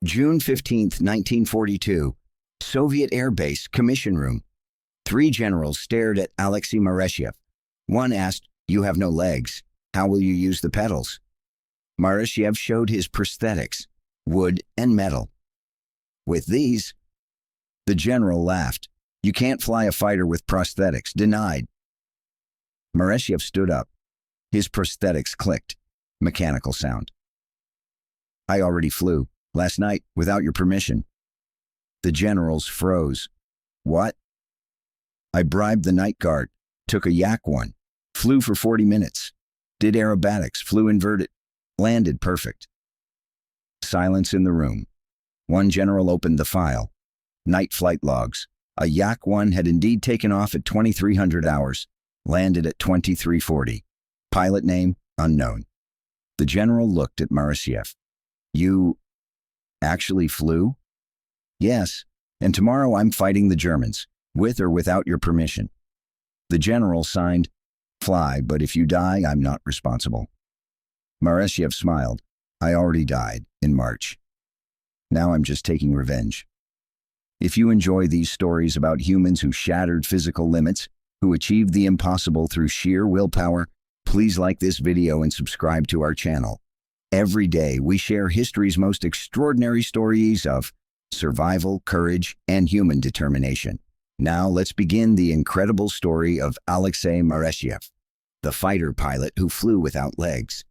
June 15, 1942, Soviet Air Base Commission Room. Three generals stared at Aleksey Maresyev. One asked, "You have no legs. How will you use the pedals?" Maresyev showed his prosthetics, wood and metal. "With these," the general laughed. "You can't fly a fighter with prosthetics. Denied." Maresyev stood up. His prosthetics clicked. Mechanical sound. "I already flew. Last night, without your permission." The generals froze. "What?" "I bribed the night guard. Took a Yak-1. Flew for 40 minutes. Did aerobatics. Flew inverted. Landed perfect." Silence in the room. One general opened the file. Night flight logs. A Yak-1 had indeed taken off at 2300 hours. Landed at 2340. Pilot name, unknown. The general looked at Maresyev. "You actually flew?" "Yes, and tomorrow I'm fighting the Germans, with or without your permission." The general signed, "Fly, but if you die, I'm not responsible." Maresyev smiled. "I already died, in March. Now I'm just taking revenge." If you enjoy these stories about humans who shattered physical limits, who achieved the impossible through sheer willpower, please like this video and subscribe to our channel. Every day, we share history's most extraordinary stories of survival, courage, and human determination. Now, let's begin the incredible story of Aleksey Maresyev, the fighter pilot who flew without legs.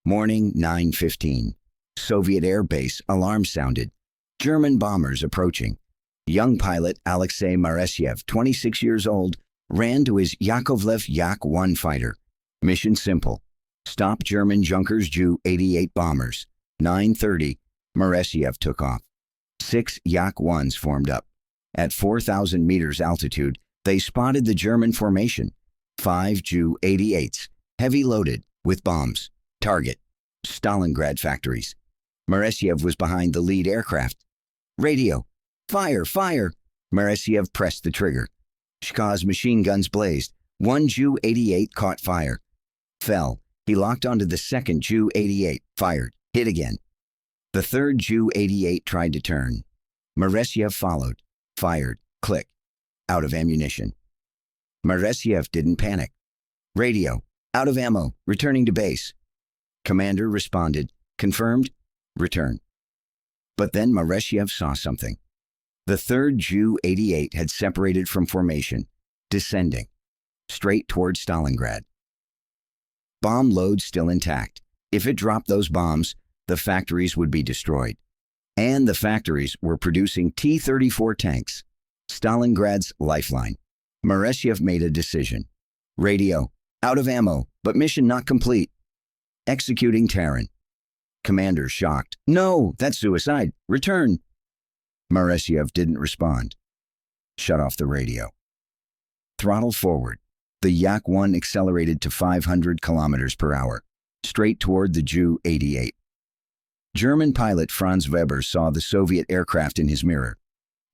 Morning, 9:15. Soviet Air Base alarm sounded. German bombers approaching. Young pilot Aleksey Maresyev, 26 years old, ran to his Yakovlev Yak-1 fighter. Mission simple. Stop German Junkers Ju-88 bombers. 9:30, Maresyev took off. 6 Yak-1s formed up. At 4,000 meters altitude, they spotted the German formation. 5 Ju-88s, heavy loaded, with bombs. Target: Stalingrad factories. Maresyev was behind the lead aircraft. Radio: "Fire, fire!" Maresyev pressed the trigger. Shka's machine guns blazed. 1 Ju-88 caught fire. Fell. He locked onto the second Ju-88. Fired. Hit again. The third Ju-88 tried to turn. Maresyev followed. Fired. Click. Out of ammunition. Maresyev didn't panic. Radio: "Out of ammo. Returning to base." Commander responded. "Confirmed. Return." But then Maresyev saw something. The third Ju-88 had separated from formation, descending, straight toward Stalingrad. Bomb load still intact. If it dropped those bombs, the factories would be destroyed. And the factories were producing T-34 tanks, Stalingrad's lifeline. Maresyev made a decision. Radio: "Out of ammo, but mission not complete. Executing Taran." Commander shocked. "No, that's suicide. Return." Maresyev didn't respond. Shut off the radio. Throttle forward. The Yak-1 accelerated to 500 kilometers per hour, straight toward the Ju-88. German pilot Franz Weber saw the Soviet aircraft in his mirror.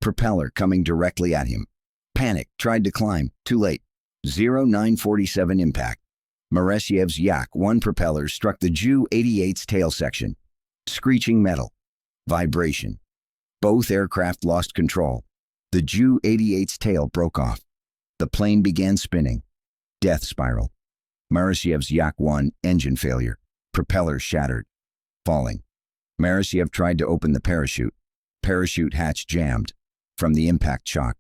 Propeller coming directly at him. Panic, tried to climb. Too late. 0947 impact. Maresyev's Yak-1 propeller struck the Ju-88's tail section. Screeching metal. Vibration. Both aircraft lost control. The Ju-88's tail broke off. The plane began spinning. Death spiral. Maresyev's Yak-1 engine failure. Propeller shattered. Falling. Maresyev tried to open the parachute. Parachute hatch jammed. From the impact shock.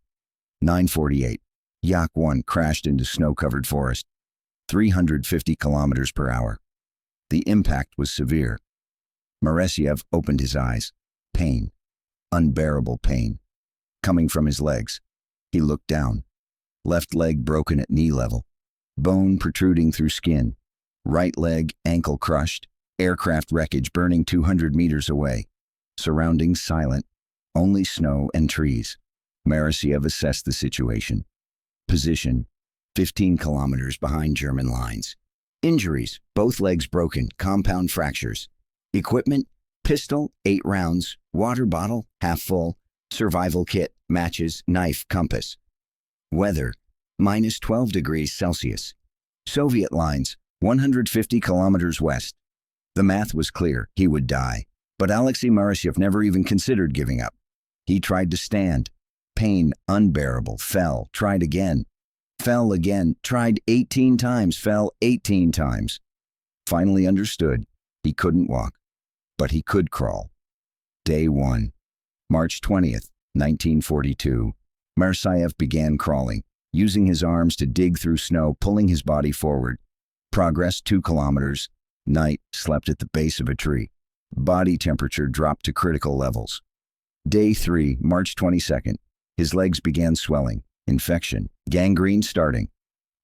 9:48. Yak-1 crashed into snow-covered forest. 350 kilometers per hour. The impact was severe. Maresyev opened his eyes. Pain. Unbearable pain. Coming from his legs. He looked down. Left leg broken at knee level. Bone protruding through skin. Right leg, ankle crushed. Aircraft wreckage burning 200 meters away. Surroundings silent. Only snow and trees. Maresyev assessed the situation. Position: 15 kilometers behind German lines. Injuries: both legs broken, compound fractures. Equipment: pistol, 8 rounds, water bottle, half full, survival kit, matches, knife, compass. Weather: minus 12 degrees Celsius. Soviet lines: 150 kilometers west. The math was clear: he would die. But Aleksey Maresyev never even considered giving up. He tried to stand. Pain unbearable, fell, tried again. Fell again, tried 18 times, fell 18 times. Finally understood he couldn't walk, but he could crawl. Day 1, March 20th, 1942. Maresyev began crawling, using his arms to dig through snow, pulling his body forward. Progress 2 kilometers. Night, slept at the base of a tree. Body temperature dropped to critical levels. Day 3, March 22nd. His legs began swelling. Infection. Gangrene starting.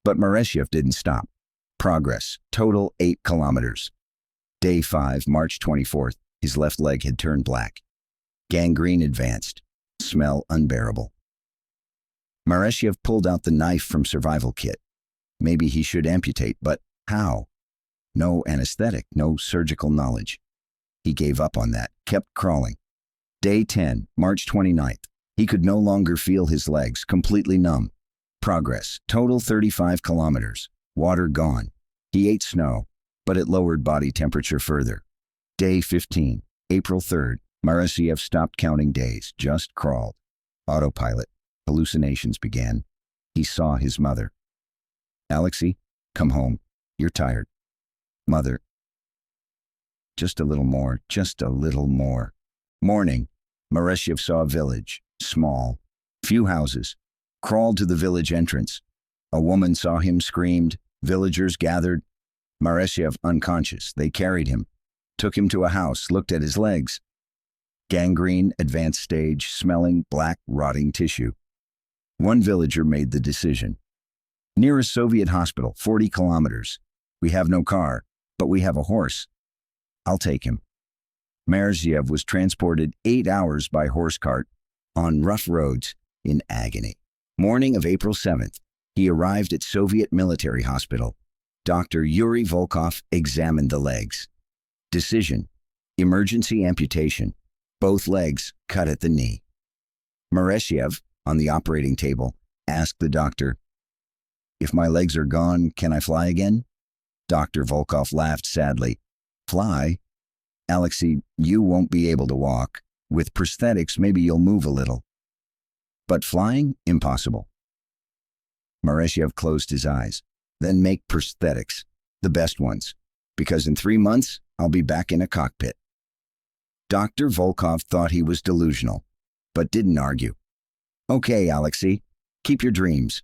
But Maresyev didn't stop. Progress. Total 8 kilometers. Day 5, March 24th. His left leg had turned black. Gangrene advanced. Smell unbearable. Maresyev pulled out the knife from survival kit. Maybe he should amputate, but how? No anesthetic, no surgical knowledge. He gave up on that, kept crawling. Day 10, March 29th. He could no longer feel his legs, completely numb. Progress. Total 35 kilometers. Water gone. He ate snow, but it lowered body temperature further. Day 15, April 3rd. Maresyev stopped counting days, just crawled. Autopilot. Hallucinations began. He saw his mother. Aleksey, come home. You're tired. Mother. Just a little more, just a little more. Morning. Maresyev saw a village, small, few houses. Crawled to the village entrance. A woman saw him, screamed. Villagers gathered. Maresyev unconscious. They carried him. Took him to a house, looked at his legs. Gangrene, advanced stage, smelling black, rotting tissue. One villager made the decision. Nearest Soviet hospital, 40 kilometers. We have no car, but we have a horse. I'll take him. Maresyev was transported 8 hours by horse cart on rough roads in agony. Morning of April 7th, he arrived at Soviet military hospital. Dr. Yuri Volkov examined the legs. Decision: emergency amputation. Both legs cut at the knee. Maresyev, on the operating table, asked the doctor, "If my legs are gone, can I fly again?" Dr. Volkov laughed sadly. "Fly? Aleksey, you won't be able to walk. With prosthetics, maybe you'll move a little. But flying? Impossible." Maresyev closed his eyes. "Then make prosthetics, the best ones, because in 3 months, I'll be back in a cockpit." Dr. Volkov thought he was delusional, but didn't argue. "Okay, Aleksey, keep your dreams."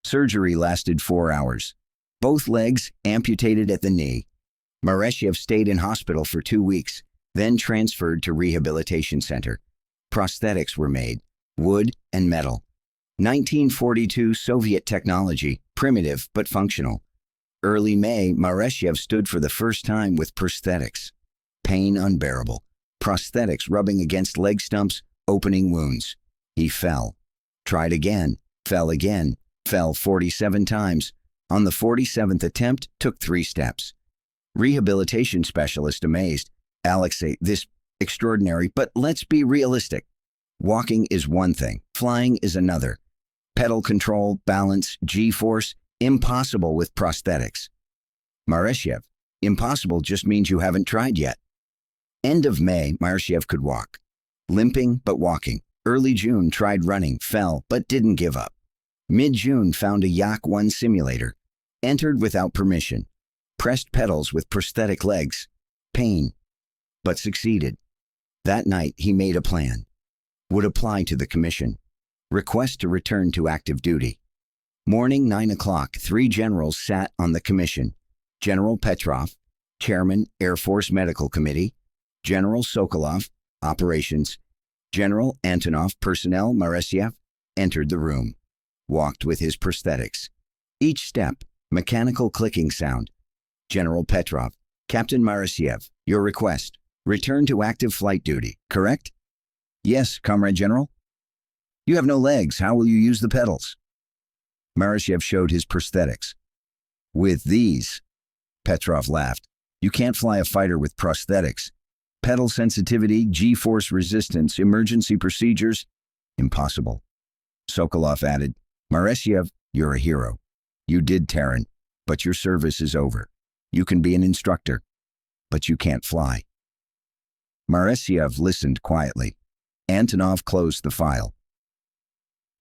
Surgery lasted 4 hours. Both legs amputated at the knee. Maresyev stayed in hospital for 2 weeks, then transferred to rehabilitation center. Prosthetics were made, wood and metal. 1942 Soviet technology, primitive but functional. Early May, Maresyev stood for the first time with prosthetics. Pain unbearable. Prosthetics rubbing against leg stumps, opening wounds. He fell. Tried again. Fell again. Fell 47 times. On the 47th attempt, took 3 steps. Rehabilitation specialist amazed. "Aleksey, this extraordinary, but let's be realistic. Walking is one thing. Flying is another. Pedal control, balance, G-force, impossible with prosthetics." Maresyev, impossible just means you haven't tried yet. End of May, Maresyev could walk. Limping, but walking. Early June, tried running, fell, but didn't give up. Mid-June, found a Yak-1 simulator. Entered without permission. Pressed pedals with prosthetic legs. Pain, but succeeded. That night, he made a plan. Would apply to the commission. Request to return to active duty. Morning, 9 o'clock, 3 generals sat on the commission. General Petrov, Chairman, Air Force Medical Committee. General Sokolov, Operations. General Antonov, Personnel. Maresyev entered the room. Walked with his prosthetics. Each step, mechanical clicking sound. General Petrov, Captain Maresyev, your request. Return to active flight duty, correct? Yes, Comrade General. You have no legs. How will you use the pedals? Maresyev showed his prosthetics. With these, Petrov laughed. You can't fly a fighter with prosthetics. Pedal sensitivity, G-force resistance, emergency procedures, impossible. Sokolov added, Maresyev, you're a hero. You did Taran, but your service is over. You can be an instructor, but you can't fly. Maresyev listened quietly. Antonov closed the file.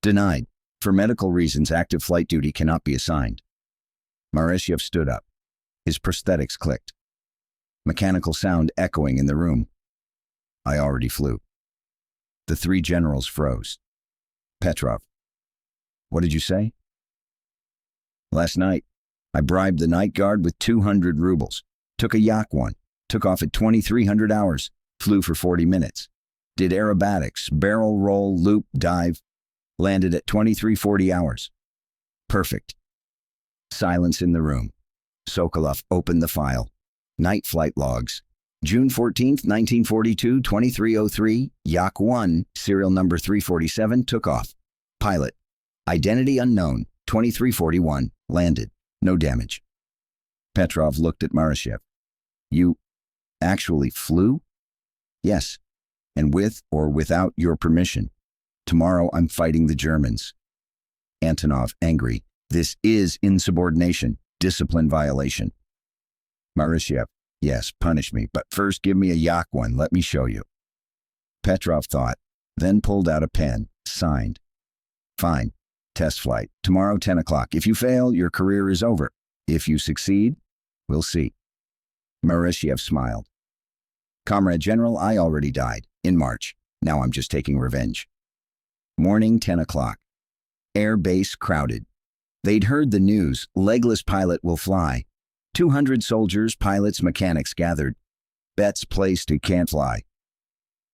Denied. For medical reasons, active flight duty cannot be assigned. Maresyev stood up. His prosthetics clicked. Mechanical sound echoing in the room. I already flew. The three generals froze. Petrov. What did you say? Last night, I bribed the night guard with 200 rubles. Took a Yak 1. Took off at 2300 hours. Flew for 40 minutes. Did aerobatics, barrel roll, loop, dive. Landed at 2340 hours. Perfect. Silence in the room. Sokolov opened the file. Night flight logs. June 14th, 1942, 2303, Yak 1, serial number 347, took off. Pilot. Identity unknown, 2341, landed. No damage. Petrov looked at Maresyev. You actually flew? Yes. And with or without your permission. Tomorrow I'm fighting the Germans. Antonov, angry. This is insubordination, discipline violation. Maresyev, yes, punish me, but first give me a Yak 1, let me show you. Petrov thought, then pulled out a pen, signed. Fine. Test flight. Tomorrow 10 o'clock. If you fail, your career is over. If you succeed, we'll see. Maresyev smiled. Comrade General, I already died. In March. Now I'm just taking revenge. Morning 10 o'clock. Air base crowded. They'd heard the news. Legless pilot will fly. 200 soldiers, pilots, mechanics gathered. Bets placed it can't fly.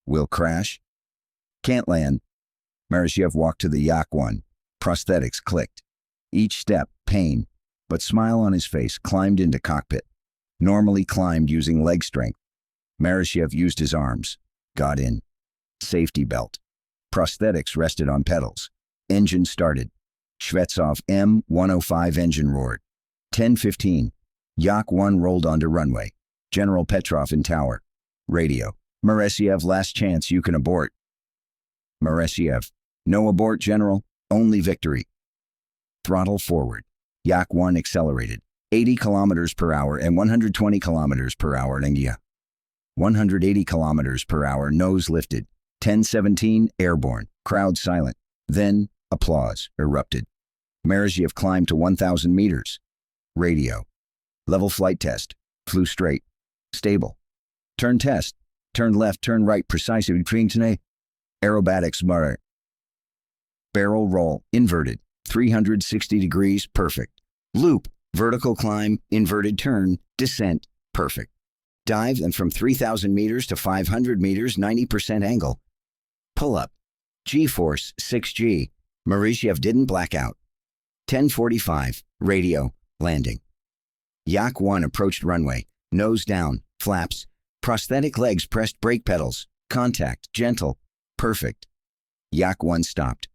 Will crash. Can't land. Maresyev walked to the Yak 1. Prosthetics clicked. Each step, pain, but smile on his face, climbed into cockpit. Normally climbed using leg strength. Maresyev used his arms. Got in. Safety belt. Prosthetics rested on pedals. Engine started. Shvetsov M105 engine roared. 10:15. Yak 1 rolled onto runway. General Petrov in tower. Radio. Maresyev, last chance, you can abort. Maresyev. No abort, General. Only victory. Throttle forward. Yak 1 accelerated. 80 kilometers per hour and 120 kilometers per hour in India. 180 kilometers per hour, nose lifted. 10:17, airborne. Crowd silent. Then, applause erupted. Maresyev climbed to 1,000 meters. Radio. Level flight test. Flew straight. Stable. Turn test. Turn left, turn right, precisely between today. Aerobatics murder. Barrel roll, inverted. 360 degrees, perfect. Loop, vertical climb, inverted turn, descent, perfect. Dive, and from 3,000 meters to 500 meters, 90% angle. Pull up. G-force, 6G. Maresyev didn't black out. 10:45, radio, landing. Yak 1 approached runway, nose down, flaps, prosthetic legs pressed brake pedals, contact, gentle, perfect. Yak 1 stopped.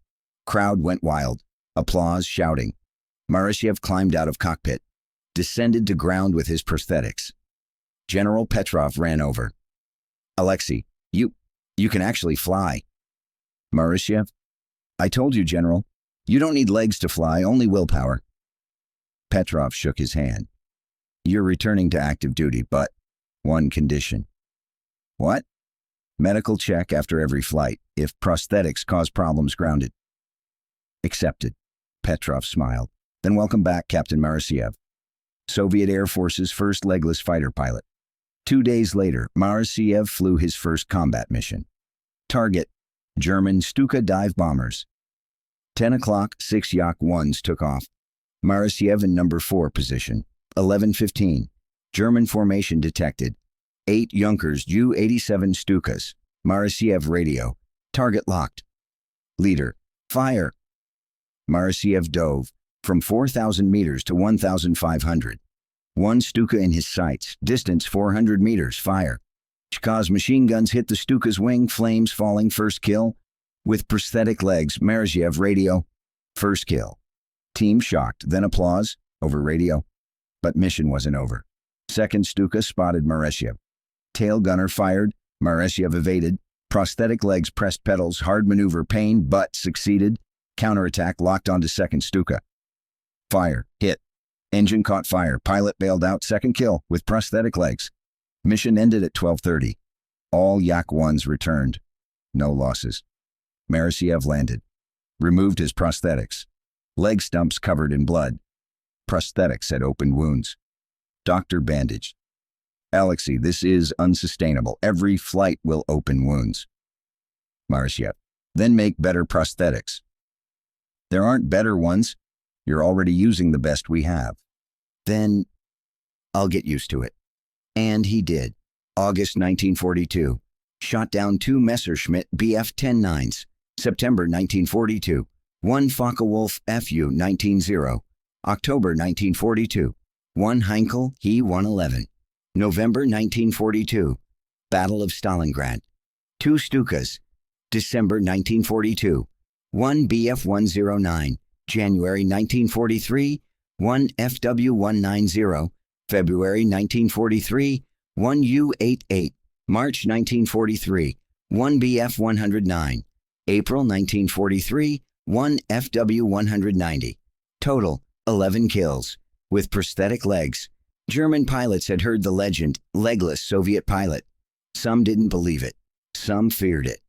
Crowd went wild. Applause, shouting. Maresyev climbed out of cockpit, descended to ground with his prosthetics. General Petrov ran over. Aleksey, you can actually fly. Maresyev, I told you, General. You don't need legs to fly, only willpower. Petrov shook his hand. You're returning to active duty, but one condition. What? Medical check after every flight, if prosthetics cause problems grounded. Accepted. Petrov smiled. Then welcome back, Captain Maresyev. Soviet Air Force's first legless fighter pilot. 2 days later, Maresyev flew his first combat mission. Target, German Stuka dive bombers. 10 o'clock, 6 Yak 1s took off. Maresyev in number 4 position. 11:15. German formation detected. 8 Junkers Ju-87 Stukas. Maresyev radio. Target locked. Leader. Fire. Maresyev dove from 4,000 meters to 1,500. 1 Stuka in his sights. Distance 400 meters. Fire. Chkaz machine guns hit the Stuka's wing. Flames falling. First kill. With prosthetic legs. Maresyev radio. First kill. Team shocked. Then applause. Over radio. But mission wasn't over. Second Stuka spotted Maresyev. Tail gunner fired. Maresyev evaded. Prosthetic legs pressed pedals. Hard maneuver. Pain, but succeeded. Counterattack locked onto second Stuka. Fire. Hit. Engine caught fire. Pilot bailed out. Second kill with prosthetic legs. Mission ended at 12:30. All Yak-1s returned. No losses. Maresyev landed. Removed his prosthetics. Leg stumps covered in blood. Prosthetics had open wounds. Doctor bandaged. Aleksey, this is unsustainable. Every flight will open wounds. Maresyev, then make better prosthetics. There aren't better ones. You're already using the best we have. Then I'll get used to it. And he did. August 1942. Shot down 2 Messerschmitt Bf-10-9s. September 1942. 1 Focke-Wulf Fu-19-0. October 1942. 1 Heinkel He-111. November 1942. Battle of Stalingrad. 2 Stukas. December 1942. 1 Bf-109. January 1943. 1 FW-190. February 1943. 1 U-88. March 1943. 1 Bf-109. April 1943. 1 FW-190. Total, 11 kills. With prosthetic legs. German pilots had heard the legend, Legless Soviet pilot. Some didn't believe it. Some feared it.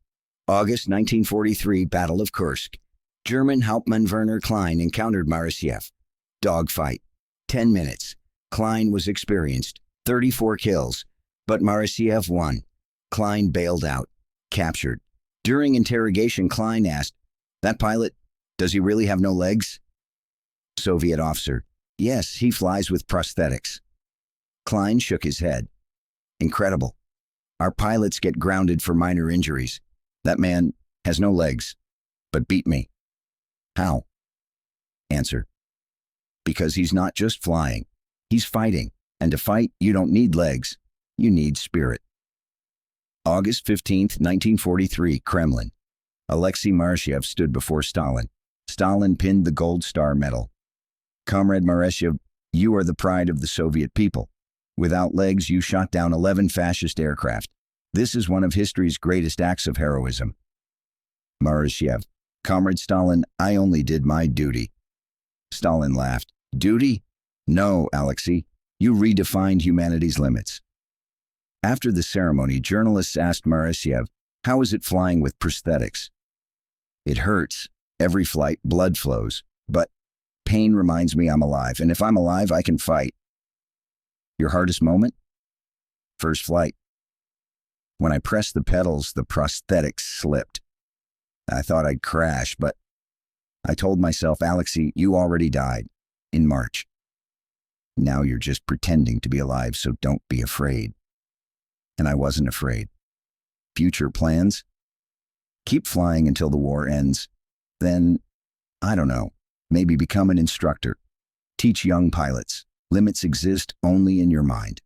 August 1943, Battle of Kursk. German Hauptmann Werner Klein encountered Maresyev. Dogfight. 10 minutes. Klein was experienced. 34 kills. But Maresyev won. Klein bailed out. Captured. During interrogation, Klein asked, "That pilot, does he really have no legs?" Soviet officer, "Yes, he flies with prosthetics." Klein shook his head. "Incredible. Our pilots get grounded for minor injuries. That man has no legs, but beat me." "How?" Answer, "Because he's not just flying. He's fighting. And to fight, you don't need legs. You need spirit." August 15, 1943, Kremlin. Aleksey Maresyev stood before Stalin. Stalin pinned the Gold Star medal. "Comrade Maresyev, you are the pride of the Soviet people. Without legs, you shot down 11 fascist aircraft. This is one of history's greatest acts of heroism." Maresyev, "Comrade Stalin, I only did my duty." Stalin laughed. "Duty? No, Aleksey. You redefined humanity's limits." After the ceremony, journalists asked Maresyev, "How is it flying with prosthetics?" "It hurts. Every flight, blood flows. But pain reminds me I'm alive, and if I'm alive, I can fight." "Your hardest moment?" "First flight. When I pressed the pedals, the prosthetics slipped. I thought I'd crash, but I told myself, Aleksey, you already died in March. Now you're just pretending to be alive, so don't be afraid." And I wasn't afraid. Future plans? Keep flying until the war ends. Then, I don't know, maybe become an instructor. Teach young pilots. Limits exist only in your mind.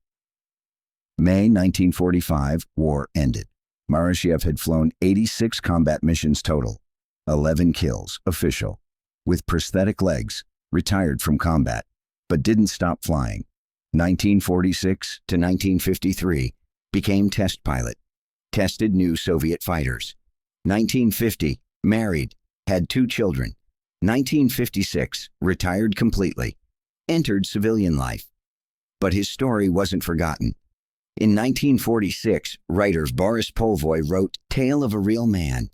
May 1945, war ended. Maresyev had flown 86 combat missions total. 11 kills, official. With prosthetic legs, retired from combat, but didn't stop flying. 1946 to 1953, became test pilot. Tested new Soviet fighters. 1950, married, had 2 children. 1956, retired completely. Entered civilian life. But his story wasn't forgotten. In 1946, writer Boris Polvoy wrote Tale of a Real Man.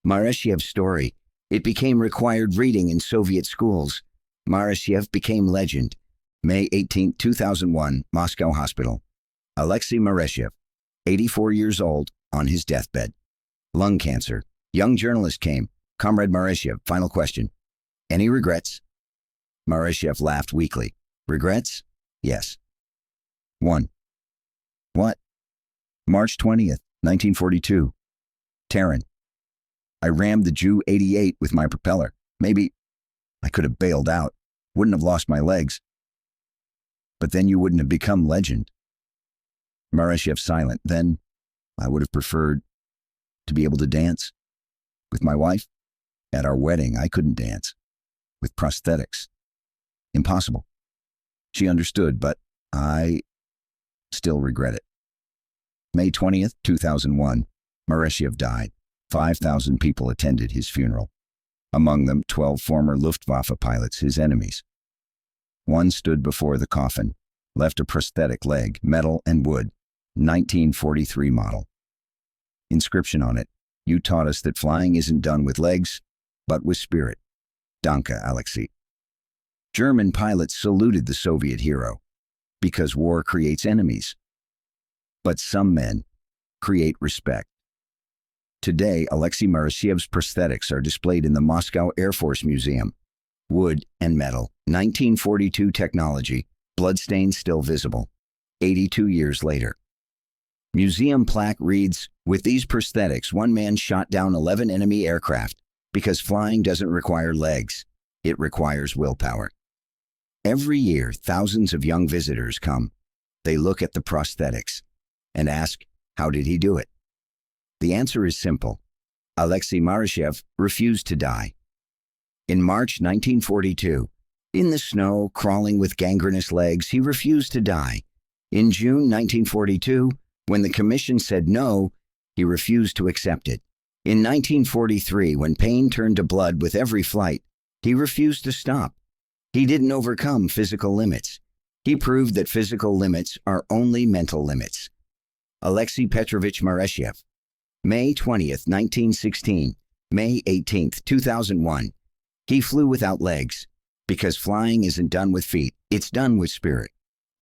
Maresyev's story. It became required reading in Soviet schools. Maresyev became legend. May 18, 2001, Moscow Hospital. Aleksey Maresyev, 84 years old, on his deathbed. Lung cancer. Young journalist came. Comrade Maresyev, final question. Any regrets? Maresyev laughed weakly. Regrets? Yes. 1. What? March 20th, 1942. Taran. I rammed the Ju-88 with my propeller. Maybe I could have bailed out. Wouldn't have lost my legs. But then you wouldn't have become legend. Maresyev silent. Then I would have preferred to be able to dance. With my wife? At our wedding, I couldn't dance. With prosthetics. Impossible. She understood, but I still regret it. May 20th, 2001, Maresyev died. 5,000 people attended his funeral. Among them, 12 former Luftwaffe pilots, his enemies. One stood before the coffin, left a prosthetic leg, metal and wood, 1943 model. Inscription on it: "You taught us that flying isn't done with legs, but with spirit. Danke, Aleksey." German pilots saluted the Soviet hero, because war creates enemies. But some men create respect. Today, Aleksey Maresyev's prosthetics are displayed in the Moscow Air Force Museum. Wood and metal, 1942 technology, bloodstains still visible, 82 years later. Museum plaque reads, "With these prosthetics, one man shot down 11 enemy aircraft, because flying doesn't require legs, it requires willpower." Every year, thousands of young visitors come. They look at the prosthetics and ask, how did he do it? The answer is simple. Aleksey Maresyev refused to die. In March 1942, in the snow, crawling with gangrenous legs, he refused to die. In June 1942, when the commission said no, he refused to accept it. In 1943, when pain turned to blood with every flight, he refused to stop. He didn't overcome physical limits. He proved that physical limits are only mental limits. Aleksey Petrovich Maresyev, May 20th, 1916, May 18th, 2001. He flew without legs, because flying isn't done with feet, it's done with spirit.